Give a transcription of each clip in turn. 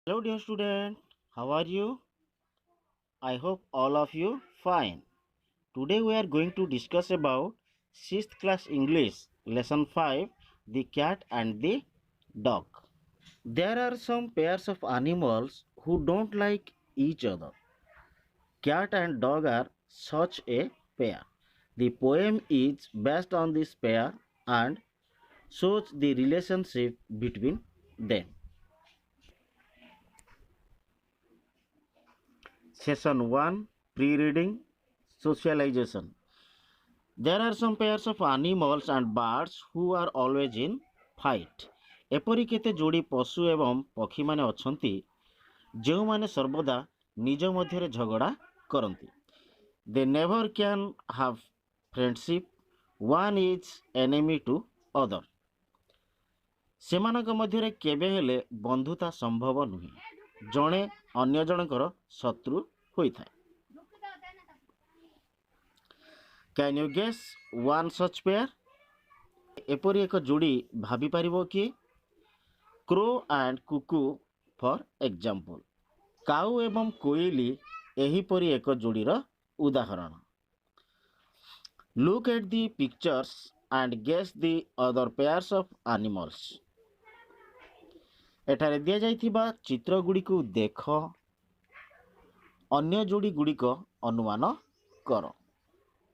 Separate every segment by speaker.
Speaker 1: Hello dear student, how are you? I hope all of you fine. Today we are going to discuss about 6th class English lesson 5, the cat and the dog. There are some pairs of animals who don't like each other. Cat and dog are such a pair. The poem is based on this pair and shows the relationship between them. Session 1, Pre-reading Socialization. There are some pairs of animals and birds who are always in fight. ଏପରି କେତେ ଯୋଡ଼ି ପଶୁ ଏବଂ ପକ୍ଷୀମାନେ ଅଛନ୍ତି ଯେଉଁମାନେ ସର୍ବଦା ନିଜ ମଧ୍ୟରେ ଝଗଡ଼ା କରନ୍ତି. They never can have friendship. One is enemy to other. ସେମାନଙ୍କ ମଧ୍ୟରେ କେବେ ହେଲେ ବନ୍ଧୁତା ସମ୍ଭବ ନୁହେଁ. ଜଣେ ଅନ୍ୟ ଜଣଙ୍କର ଶତ୍ରୁ ହୋଇଥାଏ. Can you guess one such pair? ଏପରି ଏକ ଯୋଡ଼ି ଭାବିପାରିବ କି? Crow and cuckoo for example. କାଉ ଏବଂ କୋଇଲି ଏହିପରି ଏକ ଯୋଡ଼ିର ଉଦାହରଣ. Look at the pictures and guess the other pairs of animals. ଏଠାରେ ଦିଆଯାଇଥିବା ଚିତ୍ରଗୁଡ଼ିକୁ ଦେଖ, ଅନ୍ୟ ଯୋଡ଼ିଗୁଡ଼ିକ ଅନୁମାନ କର.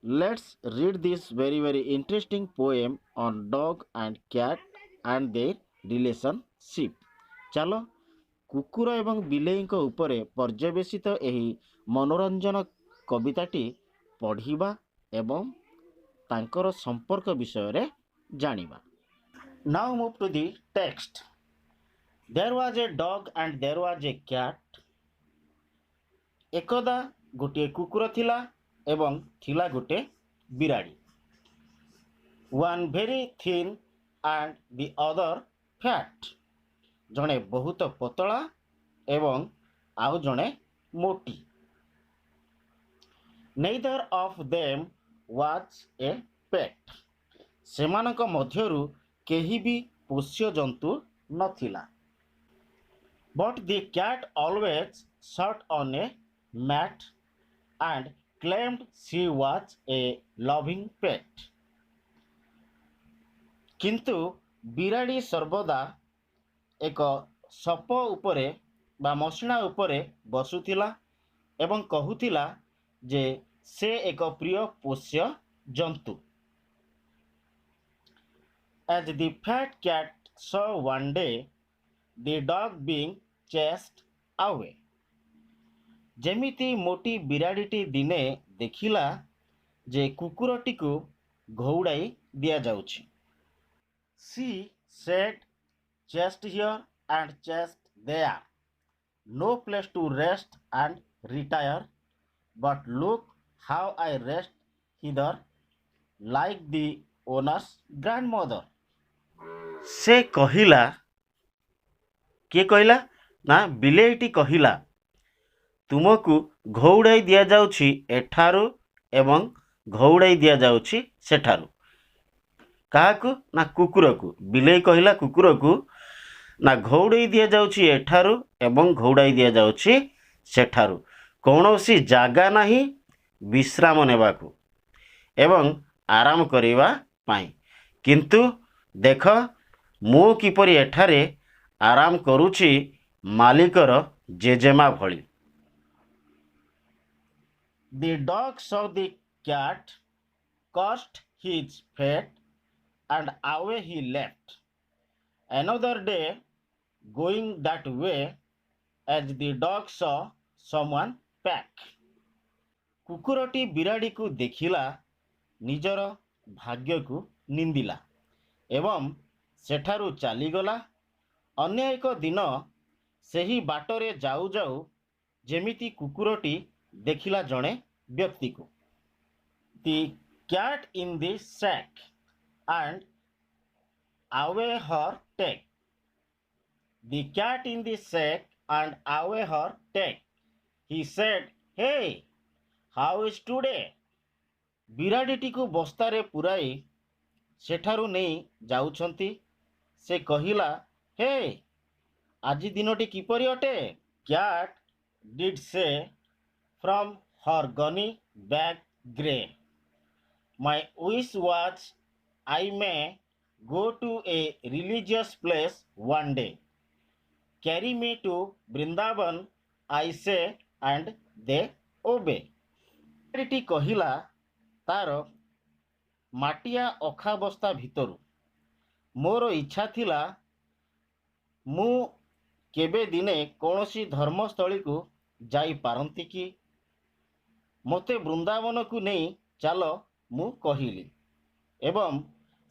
Speaker 1: Let's read this very interesting poem on dog and cat and their relationship. ଚାଲ କୁକୁର ଏବଂ ବିଲେଇଙ୍କ ଉପରେ ପର୍ଯ୍ୟବେସିତ ଏହି ମନୋରଞ୍ଜନ କବିତାଟି ପଢ଼ିବା ଏବଂ ତାଙ୍କର ସମ୍ପର୍କ ବିଷୟରେ ଜାଣିବା. Now move to the text. There was a dog and there was a cat. ଏକଦା ଗୋଟିଏ କୁକୁର ଥିଲା ଏବଂ ଥିଲା ଗୋଟେ ବିରାଡ଼ି. One very thin and the other fat. ଜଣେ ବହୁତ ପତଳା ଏବଂ ଆଉ ଜଣେ ମୋଟି. Neither of them was a pet. ସେମାନଙ୍କ ମଧ୍ୟରୁ କେହି ବି ପୋଷ୍ୟ ଜନ୍ତୁ ନଥିଲା. But the cat always sat on a mat and claimed she was a loving pet. କିନ୍ତୁ ବିରାଡ଼ି ସର୍ବଦା ଏକ ସପ ଉପରେ ବା ମସିଣା ଉପରେ ବସୁଥିଲା ଏବଂ କହୁଥିଲା ଯେ ସେ ଏକ ପ୍ରିୟ ପୋଷ୍ୟ ଜନ୍ତୁ. As the fat cat saw one day the dog being chased away. ଯେମିତି ମୋଟି ବିରାଡ଼ିଟି ଦିନେ ଦେଖିଲା ଯେ କୁକୁରଟିକୁ ଘଉଡ଼ାଇ ଦିଆଯାଉଛି. She said, chased here and chased there. No place to rest and retire, but look how I rest hither like the owner's grandmother. ସେ କହିଲା, କିଏ କହିଲା? ନା ବିଲେଇଟି କହିଲା, ତୁମକୁ ଘଉଡ଼ାଇ ଦିଆଯାଉଛି ଏଠାରୁ ଏବଂ ଘଉଡ଼ାଇ ଦିଆଯାଉଛି ସେଠାରୁ. କାହାକୁ? ନା କୁକୁରକୁ. ବିଲେଇ କହିଲା କୁକୁରକୁ, ନା ଘଉଡ଼ାଇ ଦିଆଯାଉଛି ଏଠାରୁ ଏବଂ ଘଉଡ଼ାଇ ଦିଆଯାଉଛି ସେଠାରୁ. କୌଣସି ଜାଗା ନାହିଁ ବିଶ୍ରାମ ନେବାକୁ ଏବଂ ଆରାମ କରିବା ପାଇଁ. କିନ୍ତୁ ଦେଖ ମୁଁ କିପରି ଏଠାରେ ଆରାମ କରୁଛି ମାଲିକର ଜେଜେମା ଭଳି. The dog saw the cat, cursed his fate, and away he left. Another day, going that way, as the dog saw someone pack. କୁକୁରଟି ବିରାଡ଼ିକୁ ଦେଖିଲା, ନିଜର ଭାଗ୍ୟକୁ ନିନ୍ଦିଲା ଏବଂ ସେଠାରୁ ଚାଲିଗଲା. ଅନ୍ୟ ଏକ ଦିନ ସେହି ବାଟରେ ଯାଉ ଯାଉ ଯେମିତି କୁକୁରଟି ଦେଖିଲା ଜଣେ ବ୍ୟକ୍ତିକୁ. The cat in the sack and away her take. The cat in the sack and away her take. He said, hey, how is today? ବିରାଡ଼ିଟିକୁ ବସ୍ତାରେ ପୁରାଇ ସେଠାରୁ ନେଇ ଯାଉଛନ୍ତି. ସେ କହିଲା, ହେ ଆଜି ଦିନଟି କିପରି ଅଟେ? କ୍ୟାଟ୍ ଡିଡ୍ ସେ from her gunny back grey. My wish was I may go to a religious place one day. Carry me to Vrindavan, I say, and they obey. ଟି କହିଲା ତାର ମାଟିଆ ଅଖା ବସ୍ତା ଭିତରୁ, ମୋର ଇଚ୍ଛା ଥିଲା ମୁଁ କେବେ ଦିନେ କୌଣସି ଧର୍ମସ୍ଥଳୀକୁ ଯାଇପାରନ୍ତି କି? ମୋତେ ବୃନ୍ଦାବନକୁ ନେଇ ଚାଲ, ମୁଁ କହିଲି, ଏବଂ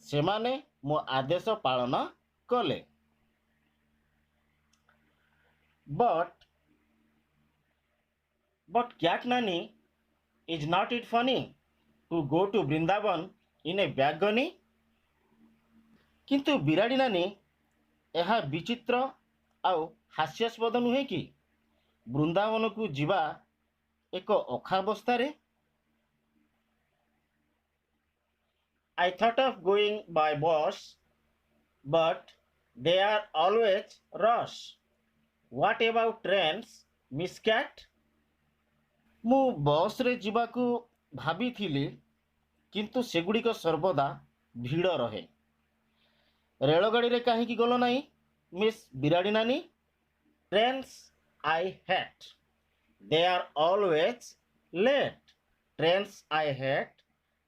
Speaker 1: ସେମାନେ ମୋ ଆଦେଶ ପାଳନ କଲେ। But Cat Nani, is not it funny to go to Vrindavan in a bagoni? କିନ୍ତୁ ବିରାଡ଼ି ନାନୀ, ଏହା ବିଚିତ୍ର ଆଉ ହାସ୍ୟାସ୍ପଦ ନୁହେଁ କି? ବୃନ୍ଦାବନକୁ ଯିବା ଏକ ଅଖାବସ୍ତାରେ? I thought of going by bus, but they are always rush. What about trains, Miss Cat? ମୁଁ ବସ୍ରେ ଯିବାକୁ ଭାବିଥିଲି, କିନ୍ତୁ ସେଗୁଡ଼ିକ ସର୍ବଦା ଭିଡ଼ ରହେ। ରେଳଗାଡ଼ିରେ କାହିଁକି ଗଲ ନାହିଁ, ମିସ୍ ବିରାଡ଼ି ନାନୀ? Trains I hate. They are always late. Trains I hate.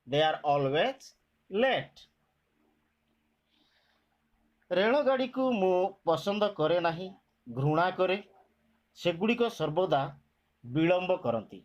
Speaker 1: They are always late. ରେଳଗାଡ଼ିକୁ ମୁଁ ପସନ୍ଦ କରେ ନାହିଁ, ଘୃଣା କରେ। ସେଗୁଡ଼ିକ ସର୍ବଦା ବିଳମ୍ବ କରନ୍ତି।